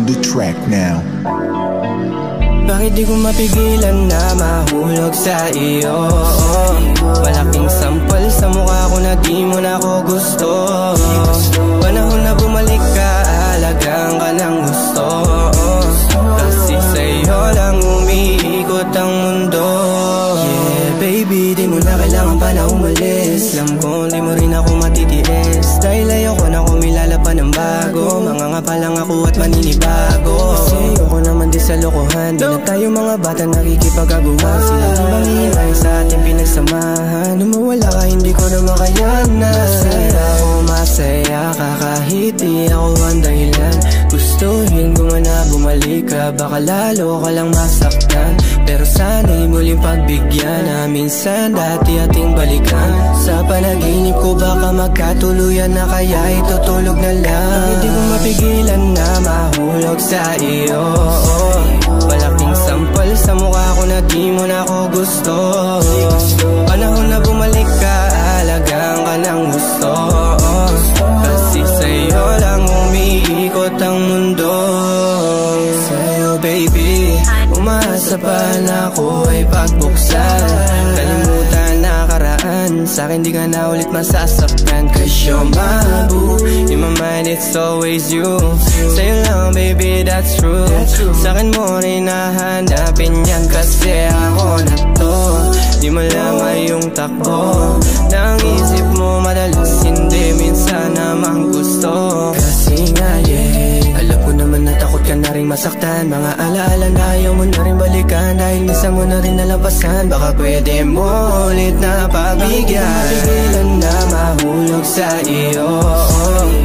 the track now. Bakit di ko mapigilan na mahulog sa iyo? Malaking sampal sa mukha ko na di mo na ako gusto. Panahon na bumalik ka, alagang ka ng gusto. Kasi sa'yo lang umiikot ang mundo. Yeah baby, di mo na kailangan pa na umalis. Alam ko di mo rin ako matitiis, dahil ayoko na kumilala pa ng bago. Manganga pa lang ako at maninibago. Kasi ayoko naman di sa lokohan. Di na tayo mga bata nakikipag-aguhan. Sila di bang hinay sa ating pinagsamahan? Nung mawala ka hindi ko na makayanan. Masaya ako, masaya ka kahit di ako ang dahilan. Gustuhin ko man na bumalik ka, baka lalo ka lang masaktan. Pero sana'y muling pagbigyan na minsan dati ating balikan. Sa panaginip ko baka magkatuluyan na, kaya itutulog na lang. Bakit di ko mapigilan na mahulog sa iyo? Malaking sampal sa mukha ko na di mo na ako gusto. Panahon na bumalik ka, alagang ka ng gusto. Kasi sa'yo lang umiikot ang mundo. Sa'yo baby, umasa pa na ako ay pagbuksan. Kalimutan na karaan, sa'kin di ka na ulit masasaktan. Cause you're my boo, in my mind it's always you. Sa'yo lang baby, that's true. Sa'kin mo rin nahanapin yan, kasi ako na to. Di mo lamang yung takbo ng isip mo, madalas hindi, minsan naman gusto. Kasi nga yeah, alam ko naman na takot ka na rin masaktan. Mga alaala na ayaw mo na rin balikan, dahil minsan mo na rin nalampasan. Baka pwede mo ulit na pagbigyan. Mapigilan na mahulog sa iyo.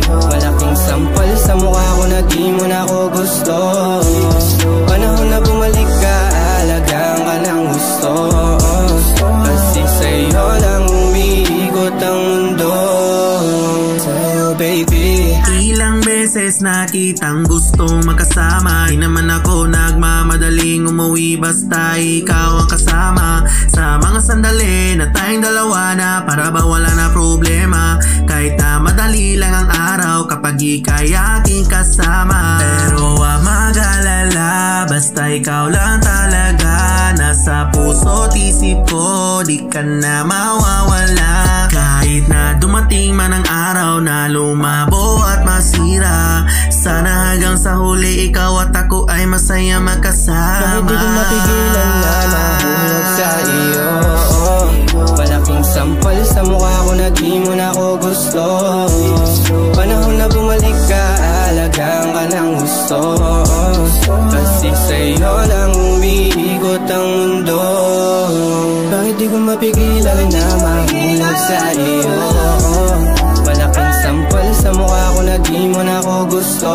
Malaking sampal sa mukha ko na di mo na ako gusto. Panahon na bumalik ka, alagang ka ng gusto. Kasi sa'yo lang umiikot ang mundo. Sa'yo baby, ilang beses nakitang gustong magkasama. Di naman ako nagmamadaling umuwi, basta ikaw ang kasama. Sa mga sandali na tayong dalawa na, para ba wala na problema. Kahit na madali lang ang araw kapag ika'y aking kasama. Pero wag mag-alala, basta ikaw lang talaga. Nasa puso't isip ko, di ka na mawawala. Kahit na dumating man ang araw na lumabo at masira, sana hanggang sa huli ikaw at ako ay masaya magkasama. Bakit di ko mapigilan na mahulog sa iyo? Malaking sampal sa mukha ko na di mo na ako gusto. Panahon na bumalik ka, alagang ka ng gusto. Kasi sa'yo lang umiikot ang mundo. Bakit di ko mapigilan na mahulog sa iyo? Malaking sampal sa mukha ko na di mo na ako gusto.